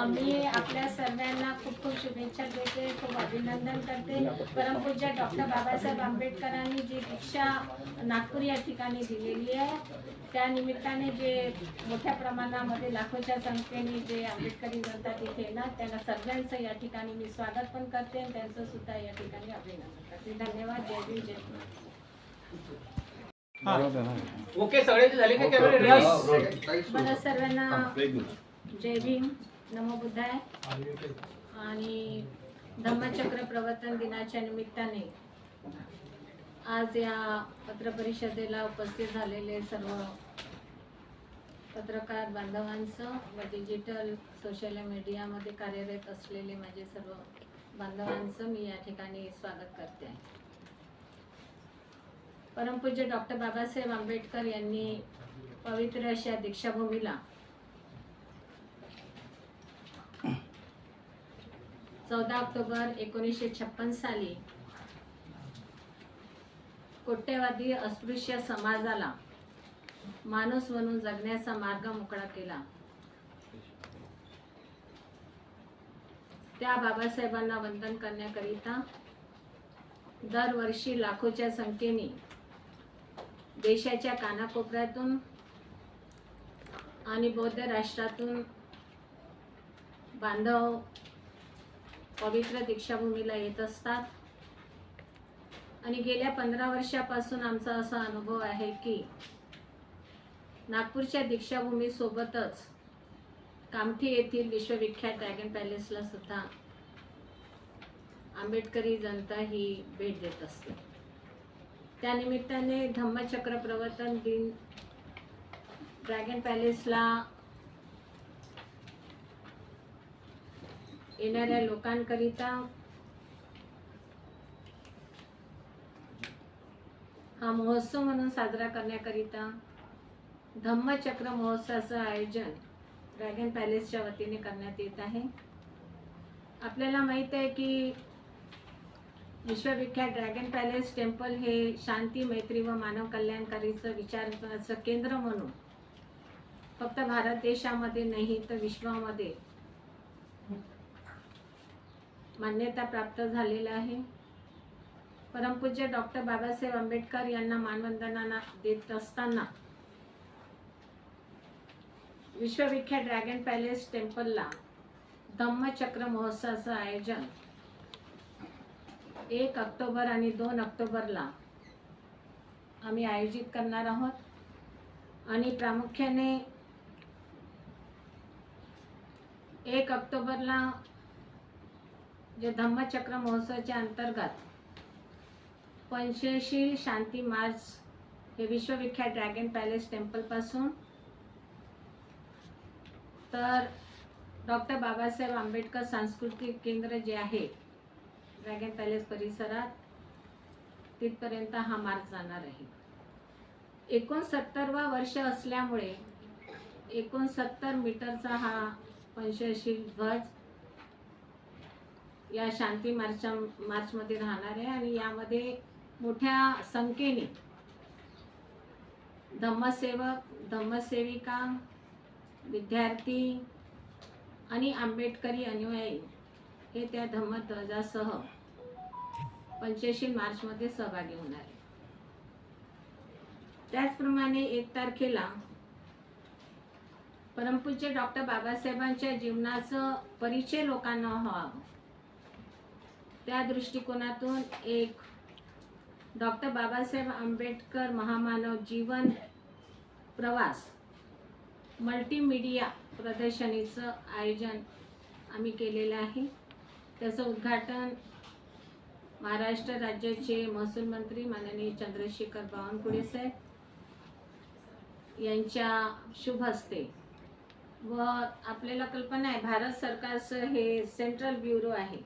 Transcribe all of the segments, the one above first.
मी आपल्या सर्वांना खूप खूप शुभेच्छा देते, खूप अभिनंदन करते. परमपूज्य डॉक्टर बाबासाहेब आंबेडकरांनी जी दीक्षा नागपूर या ठिकाणी दिलेली आहे, त्या निमित्ताने जे मोठ्या प्रमाणामध्ये लाखोच्या संख्येने जे आंबेडकरी जनता तिथे येणार, त्यांना सर्वांचं या ठिकाणी मी स्वागत पण करते आणि त्यांचं सुद्धा या ठिकाणी अभिनंदन करते. धन्यवाद. जय भीम, जय भीम. ओके, सगळे झाले का कॅमेरे? मला सर्वांना जय भीम, नमो बुद्धाय. आणि धम्मचक्र प्रवर्तन दिनाच्या निमित्ताने आज या पत्रपरिषदेला उपस्थित झालेले सर्व पत्रकार बांधवांचं व डिजिटल सोशल मीडियामध्ये कार्यरत असलेले माझे सर्व बांधवांचं मी या ठिकाणी स्वागत करते. परमपूज्य डॉक्टर बाबासाहेब आंबेडकर यांनी पवित्र अशा दीक्षाभूमीला 14 ऑक्टोबर 1956 साली कोट्यवधी अस्पृश्य समाजाला माणूस म्हणून जगण्याचा मार्ग मोकळा केला. त्या बाबासाहेबांना वंदन करण्याकरिता दरवर्षी लाखोच्या संख्येने देशाच्या कानाकोपऱ्यातून आणि बौद्ध राष्ट्रातून बांधव पवित्र दीक्षाभूमीला येत असतात. आणि गेल्या 15 वर्षापासून आमचा असा अनुभव आहे की नागपूरच्या दीक्षाभूमी सोबतच कामठी येथील विश्वविख्यात ड्रॅगन पॅलेसला सुद्धा आंबेडकरी जनता ही भेट देत असते. त्यानिमित्ताने धम्मचक्र प्रवर्तन दिन ड्रॅगन पॅलेसला येणाऱ्या लोकांकरिता हा महोत्सव म्हणून साजरा करण्याकरिता धम्मचक्र महोत्सवाचं आयोजन ड्रॅगन पॅलेसच्या वतीने करण्यात येत आहे. आपल्याला माहित आहे की विश्वविख्यात ड्रॅगन पॅलेस टेम्पल हे शांती, मैत्री व मानव कल्याणकारीचं विचाराचं केंद्र म्हणून फक्त भारत देशामध्ये नाही तर विश्वामध्ये मान्यता प्राप्त झालेला आहे. परमपूज्य डॉक्टर बाबासाहेब आंबेडकर यांना मानवंदना देत असताना विश्वविख्यात ड्रॅगन पॅलेस टेम्पलला धम्मचक्र महोत्सवाचं आयोजन 1 ऑक्टोबर आणि 2 ऑक्टोबरला आम्ही आयोजित करणार आहोत. आणि प्रामुख्याने 1 ऑक्टोबरला जे धम्मचक्र महोत्सवाच्या अंतर्गत पंचशील शांती मार्च हे विश्वविख्यात ड्रॅगन पॅलेस टेम्पल पासून तर डॉक्टर बाबासाहेब आंबेडकर सांस्कृतिक केंद्र जे आहे ड्रॅगन पॅलेस परिसरात तिथपर्यंत हा मार्ग जाणार आहे. 69वा वर्ष असल्यामुळे 69 मीटरचा हा पंचशील ध्वज या शांती मार्चमध्ये राहणार आहे. आणि यामध्ये मोठ्या संख्येने धम्मसेवक, धम्मसेविका, विद्यार्थी आणि आंबेडकरी अनुयायी हे त्या धम्मध्वजासह पंचशील मार्चमध्ये सहभागी होणार आहे. त्याचप्रमाणे 1 तारखेला परमपूज्य डॉक्टर बाबासाहेबांच्या जीवनाचा परिचय लोकांना व्हावा त्या दृष्टिकोनातून एक डॉक्टर बाबासाहेब आंबेडकर महामानव जीवन प्रवास मल्टीमीडिया प्रदर्शनीचं आयोजन आम्ही केलेलं आहे. त्याचं उद्घाटन महाराष्ट्र राज्याचे महसूल मंत्री माननीय चंद्रशेखर बावनकुळे साहेब यांच्या शुभ हस्ते व आपल्याला कल्पना आहे भारत सरकारचं हे सेंट्रल ब्युरो आहे,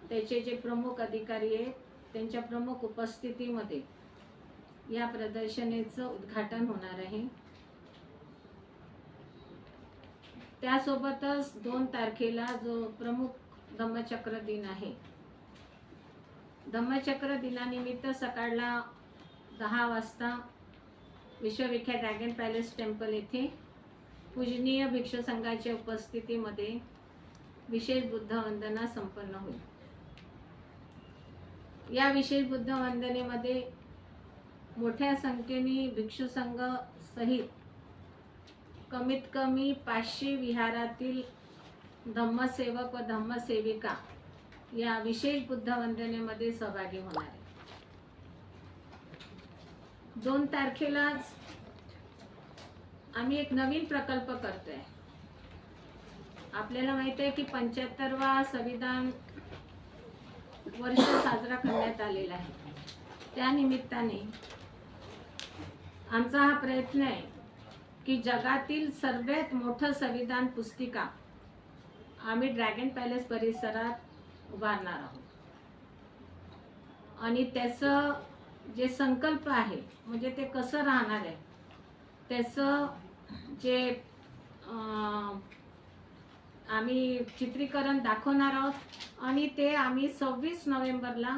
त्याचे जे प्रमुख अधिकारी आहेत त्यांच्या प्रमुख उपस्थितीमध्ये या प्रदर्शनीचं उद्घाटन होणार आहे. त्यासोबतच 2 तारखेला जो प्रमुख धम्मचक्र दिन आहे, धम्मचक्र दिनानिमित्त सकाळला 10 वाजता विश्वविख्यात ड्रॅगन पॅलेस टेम्पल येथे पूजनीय भिक्षू संघाच्या उपस्थितीमध्ये विशेष बुद्ध वंदना संपन्न होईल. या विशेष बुद्ध वंदनेमध्ये मोठ्या संख्येने भिक्षू संघ सहित कमीत कमी 500 विहारातील धम्मसेवक व धम्मसेविका या विशेष बुद्ध वंदनेमध्ये सहभागी होणार आहे. 2 तारखेलाच आम्ही एक नवीन प्रकल्प करतोय. आपल्याला माहिती आहे की 75वा संविधान वर्ष साजरा करण्यात आलेला आहे. त्या निमित्ताने आमचा हा प्रयत्न आहे की जगातील सर्वात मोठं संविधान पुस्तिका आम्ही ड्रॅगन पॅलेस परिसरात उभारणार आहोत. आणि त्याचं जे संकल्प आहे म्हणजे ते कसं राहणार आहे त्याचं जे आम्ही चित्रीकरण दाखवणार आहोत आणि ते आम्ही 26 नोव्हेंबरला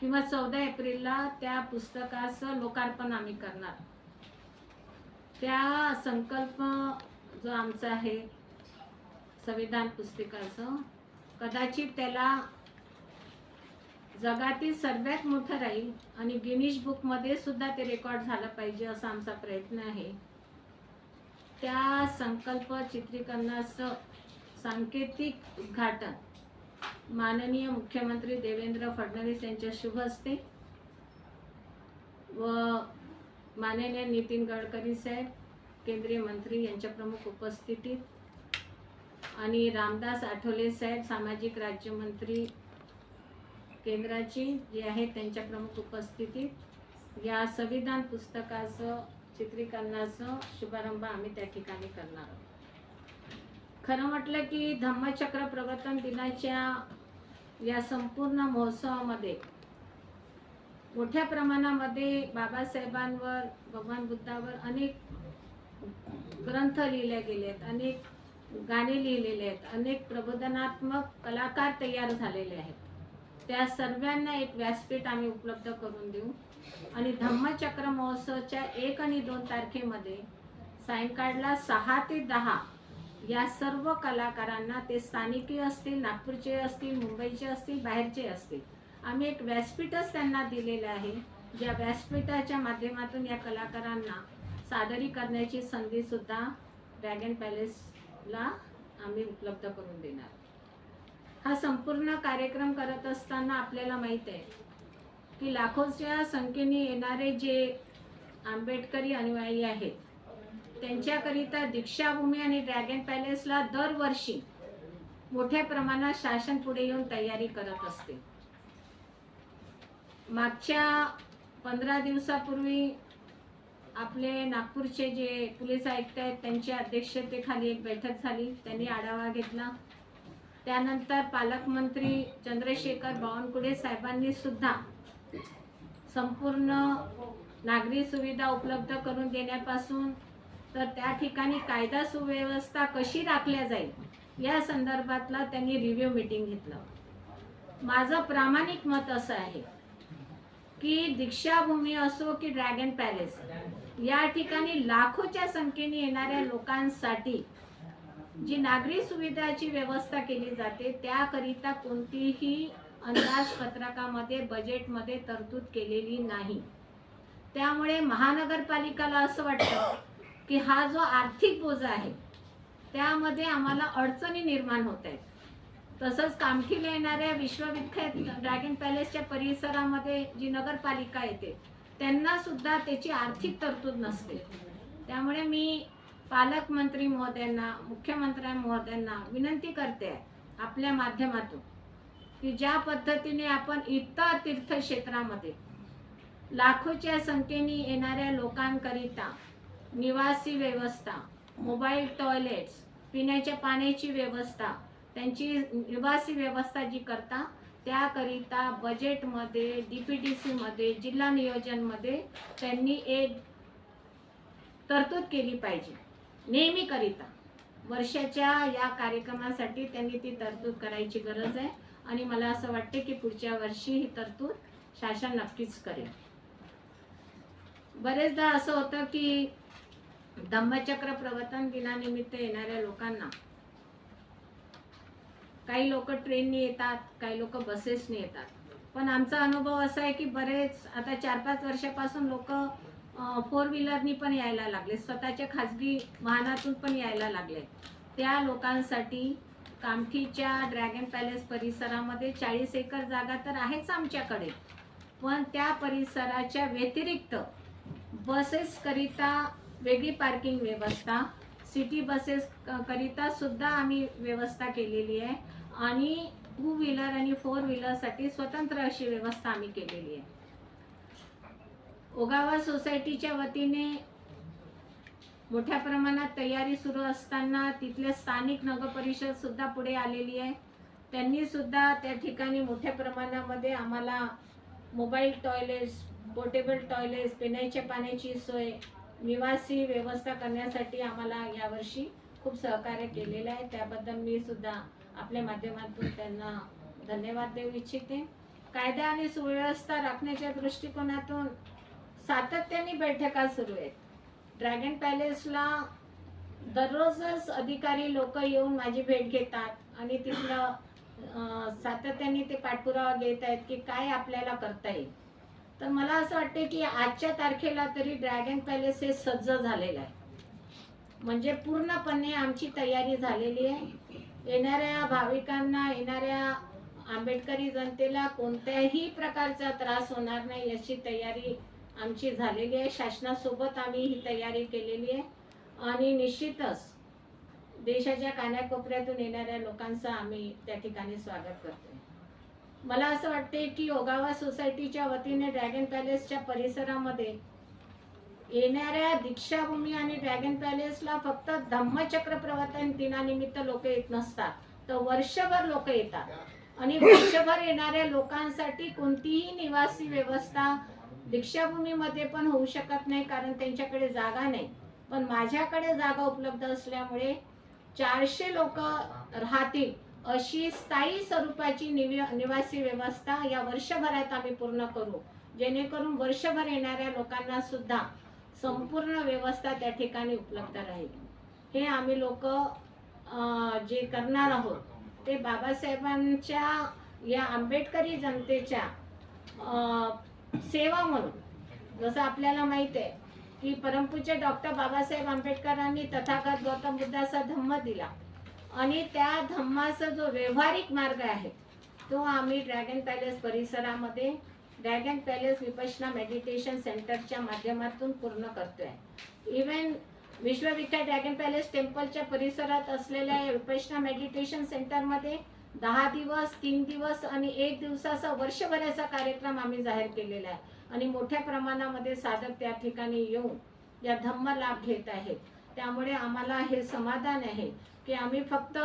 किंवा 14 एप्रिलला त्या पुस्तकाचं लोकार्पण आम्ही करणार. त्या संकल्प जो आमचा आहे संविधान पुस्तिकाचं कदाचित त्याला जगातील सर्वात मोठं राहील आणि गिनीज बुकमध्ये सुद्धा ते रेकॉर्ड झालं पाहिजे असा आमचा प्रयत्न आहे. त्या संकल्प चित्रीकरणाचं सांकेतिक उद्घाटन माननीय मुख्यमंत्री देवेंद्र फडणवीस यांच्या शुभ हस्ते व माननीय नितीन गडकरी साहेब केंद्रीय मंत्री यांच्या प्रमुख उपस्थितीत आणि रामदास आठवले साहेब सामाजिक राज्यमंत्री केंद्राची जे आहेत त्यांच्या प्रमुख उपस्थितीत या संविधान पुस्तकाचं चित्रीकरणाचं शुभारंभ आम्ही त्या ठिकाणी करणार आहोत. खरं म्हटलं की धम्मचक्र प्रवर्तन दिनाच्या या संपूर्ण महोत्सवामध्ये मोठ्या प्रमाणामध्ये बाबासाहेबांवर भगवान बुद्धावर अनेक ग्रंथ लिहिले गेले आहेत, अनेक गाणे लिहिलेले आहेत, अनेक प्रबोधनात्मक कलाकार तयार झालेले आहेत. त्या सर्वांना एक व्यासपीठ आम्ही उपलब्ध करून देऊ आणि धम्मचक्र महोत्सवाच्या 1 आणि 2 तारखेमध्ये सायंकाळला 6 ते 10 या सर्व कलाकारांना, ते स्थानिकी असतील, नागपूरचे असतील, मुंबईचे असतील, बाहेरचे असतील, आम्ही एक व्यासपीठच त्यांना दिलेलं आहे. ज्या व्यासपीठाच्या माध्यमातून या कलाकारांना सादरीकरणाची संधी सुद्धा ड्रॅगन पॅलेसला आम्ही उपलब्ध करून देणार. हा संपूर्ण कार्यक्रम करत असताना आपल्याला माहीत आहे की लाखोच्या संख्येने येणारे जे आंबेडकरी अनुयायी आहेत त्यांच्याकरिता दीक्षाभूमी आणि ड्रॅगन पॅलेसला दरवर्षी मोठ्या प्रमाणात शासन पुढे येऊन तयारी करत असते. मागच्या 15 दिवसापूर्वी आपले नागपूरचे जे पोलीस आयुक्त आहेत त्यांच्या अध्यक्षतेखाली एक बैठक झाली. त्यांनी आढावा घेतला. त्यानंतर पालकमंत्री चंद्रशेखर बावनकुळे साहेबांनी सुद्धा संपूर्ण नागरी सुविधा उपलब्ध करून देण्यापासून तर त्या ठिकाणी कायदा सुव्यवस्था कशी राखल्या जाईल या संदर्भातला त्यांनी रिव्ह्यू मीटिंग घेतलं. माझं प्रामाणिक मत असं आहे की दीक्षाभूमी असो की ड्रॅगन पॅलेस या ठिकाणी लाखोच्या संख्येने येणाऱ्या लोकांसाठी जी नागरी सुविधाची व्यवस्था केली जाते त्याकरिता कोणतीही अंदाजपत्रकामध्ये बजेटमध्ये तरतूद केलेली नाही. त्यामुळे महानगरपालिकाला असं वाटतं की हा जो आर्थिक बोजा आहे त्यामध्ये आम्हाला अडचणी निर्माण होत आहेत. तसंच कामठीला येणाऱ्या विश्वविख्यात ड्रॅगन पॅलेसच्या परिसरामध्ये जी नगरपालिका येते त्यांना सुद्धा त्याची आर्थिक तरतूद नसते. त्यामुळे मी पालकमंत्री महोदयांना, मुख्यमंत्री महोदयांना विनंती करते आपल्या माध्यमातून की ज्या पद्धतीने आपण इतर तीर्थक्षेत्रामध्ये लाखोच्या संख्येने येणाऱ्या लोकांकरिता निवासी व्यवस्था, मोबाईल टॉयलेट्स, पिण्याच्या पाण्याची व्यवस्था, त्यांची निवासी व्यवस्था जी करता त्याकरिता बजेटमध्ये, DPDC मध्ये, जिल्हा नियोजनमध्ये त्यांनी एक तरतूद केली पाहिजे. नेहमीकरिता वर्षाच्या या कार्यक्रमासाठी त्यांनी ती तरतूद करायची गरज आहे आणि मला असं वाटते की पुढच्या वर्षी ही तरतूद शासन नक्कीच करेल. बरेचदा असं होतं की धम्मचक्र प्रवर्तन दिनानिमित्त येणाऱ्या लोकांना काही लोक ट्रेनने येतात, काही लोक बसेसने येतात. पण आमचा अनुभव असा आहे की बरेच आता 4-5 वर्षापासून लोक 4 व्हीलरनी पण यायला लागले, स्वतःच्या खाजगी वाहनातून पण यायला लागले. त्या लोकांसाठी कामठीच्या ड्रॅगन पॅलेस परिसरामध्ये 40 एकर जागा तर आहेच आमच्याकडे, पण त्या परिसराच्या व्यतिरिक्त बसेस करिता वेगळी पार्किंग व्यवस्था, सिटी बसेस करिता सुद्धा आम्ही व्यवस्था केलेली आहे आणि 2 व्हीलर आणि 4 व्हीलरसाठी स्वतंत्र अशी व्यवस्था आम्ही केलेली आहे. ओगावा सोसायटीच्या वतीने मोठ्या प्रमाणात तयारी सुरू असताना तिथले स्थानिक नगर परिषद सुद्धा पुढे आलेली आहे. त्यांनी सुद्धा त्या ठिकाणी मोठ्या प्रमाणामध्ये आम्हाला मोबाईल टॉयलेट्स, पोर्टेबल टॉयलेट्स, पिण्याच्या पाण्याची सोय, निवासी व्यवस्था करण्यासाठी आम्हाला यावर्षी खूप सहकार्य केलेलं आहे. त्याबद्दल मी सुद्धा आपल्या माध्यमातून त्यांना धन्यवाद देऊ इच्छिते. कायदा आणि सुव्यवस्था राखण्याच्या दृष्टिकोनातून सातत्याने बैठका सुरू आहेत. ड्रॅगन पॅलेसला दररोजच अधिकारी लोक येऊन माझी भेट घेतात आणि तिथलं सातत्याने ते पाठपुरावा घेत आहेत की काय आपल्याला करता येईल. तर मला असं वाटते की आजच्या तारखेला तरी ड्रॅगन पॅलेस हे सज्ज झालेलं आहे, म्हणजे पूर्णपणे आमची तयारी झालेली आहे. येणाऱ्या भाविकांना, येणाऱ्या आंबेडकरी जनतेला कोणत्याही प्रकारचा त्रास होणार नाही याची तयारी आमची झालेली आहे. शासनासोबत आम्ही ही तयारी केलेली आहे आणि निश्चितच देशाच्या कानाकोपऱ्यातून येणाऱ्या लोकांचं आम्ही त्या ठिकाणी स्वागत करतोय. मला असं वाटते की ओगावा सोसायटीच्या वतीने ड्रॅगन पॅलेसच्या परिसरामध्ये येणाऱ्या दीक्षाभूमी आणि ड्रॅगन पॅलेसला फक्त धम्मचक्र प्रवर्तन दिनानिमित्त लोक येत नसतात, तर वर्षभर लोक येतात आणि वर्षभर येणाऱ्या लोकांसाठी कोणतीही निवासी व्यवस्था दीक्षाभूमीमध्ये पण होऊ शकत नाही, कारण त्यांच्याकडे जागा नाही. पण माझ्याकडे जागा उपलब्ध असल्यामुळे 400 लोक राहतील अशी स्थायी स्वरूपाची निवासी व्यवस्था या वर्षभरात आम्ही पूर्ण करू, जेणेकरून वर्षभर येणाऱ्या लोकांना सुद्धा संपूर्ण व्यवस्था त्या ठिकाणी उपलब्ध राहील. हे आम्ही लोक जे करणार आहोत ते बाबासाहेबांच्या या आंबेडकरी जनतेच्या सेवा म्हणून. जसं आपल्याला माहित आहे की परमपूज्य डॉक्टर बाबासाहेब आंबेडकरांनी तथागत गौतम बुद्धाचा धम्म दिला आणि त्या धम्माचा जो व्यावहारिक मार्ग आहे तो आम्ही ड्रॅगन पॅलेस परिसरामध्ये ड्रॅगन पॅलेस विपश्यना मेडिटेशन सेंटरच्या माध्यमातून पूर्ण करतोय. इव्हन विश्वविख्यात ड्रॅगन पॅलेस टेम्पलच्या परिसरात असलेल्या विपश्यना मेडिटेशन सेंटरमध्ये 10 दिवस, 3 दिवस आणि 1 दिवसाचा वर्षभराचा कार्यक्रम आम्ही जाहीर केलेला आहे आणि मोठ्या प्रमाणामध्ये साधक त्या ठिकाणी येऊन या धम्म लाभ घेत आहेत. त्यामुळे आम्हाला हे समाधान आहे की आम्ही फक्त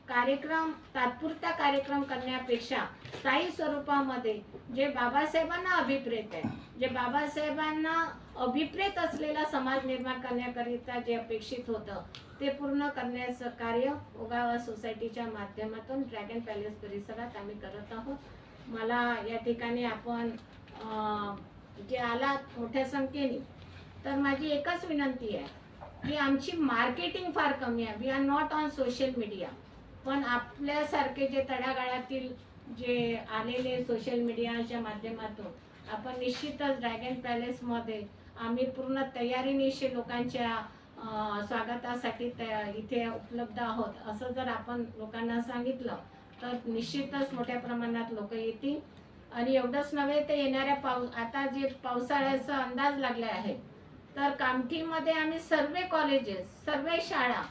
कार्यक्रम, तात्पुरता कार्यक्रम करण्यापेक्षा स्थायी स्वरूपामध्ये जे बाबासाहेबांना अभिप्रेत आहे, जे बाबासाहेबांना अभिप्रेत असलेला समाज निर्माण करण्याकरिता जे अपेक्षित होतं ते पूर्ण करण्याचं कार्य ओगावा सोसायटीच्या माध्यमातून ड्रॅगन पॅलेस परिसरात आम्ही करत आहोत. मला या ठिकाणी आपण जे आलात मोठ्या संख्येने, तर माझी एकच विनंती आहे की आमची मार्केटिंग फार कमी आहे. We are not on social media, पण आपल्यासारखे जे तळागाळातील जे आलेले सोशल मीडियाच्या माध्यमातून आपण निश्चितच ड्रॅगन पॅलेसमध्ये आम्ही पूर्ण तयारीनिशी लोकांच्या स्वागतासाठी इथे उपलब्ध आहोत असं जर आपण लोकांना सांगितलं तर निश्चितच मोठ्या प्रमाणात लोक येतील. आणि एवढंच नव्हे तर येणाऱ्या आता जे पावसाळ्याचा अंदाज लागला आहे तर कामठीमध्ये आम्ही सर्व कॉलेजेस, सर्व शाळा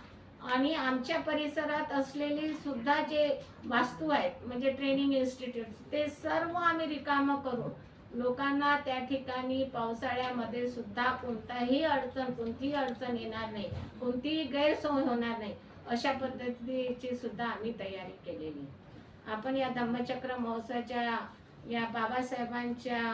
आणि आमच्या परिसरात असलेली सुद्धा जे वास्तू आहेत म्हणजे ट्रेनिंग इन्स्टिट्यूट ते सर्व आम्ही रिकामं करून लोकांना त्या ठिकाणी पावसाळ्यामध्ये सुद्धा कोणतीही अडचण येणार नाही, कोणतीही गैरसोय होणार नाही अशा पद्धतीची सुद्धा आम्ही तयारी केलेली. आपण या धम्मचक्र महोत्सवाच्या या बाबासाहेबांच्या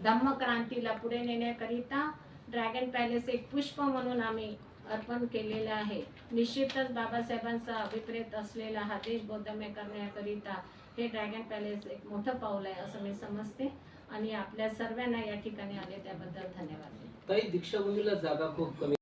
धम्मक्रांतीला पुढे नेण्याकरिता ड्रॅगन पॅलेस एक पुष्प म्हणून आम्ही अर्पण केलेलं आहे. निश्चितच बाबासाहेबांचा अभिप्रेत असलेला हा देश बौद्धमय करण्याकरिता हे ड्रॅगन पॅलेस एक मोठं पाऊल आहे असं मी समजते आणि आपल्या सर्वांना या ठिकाणी आले त्याबद्दल धन्यवाद. काही दीक्षाभूमीला जागा खूप कमी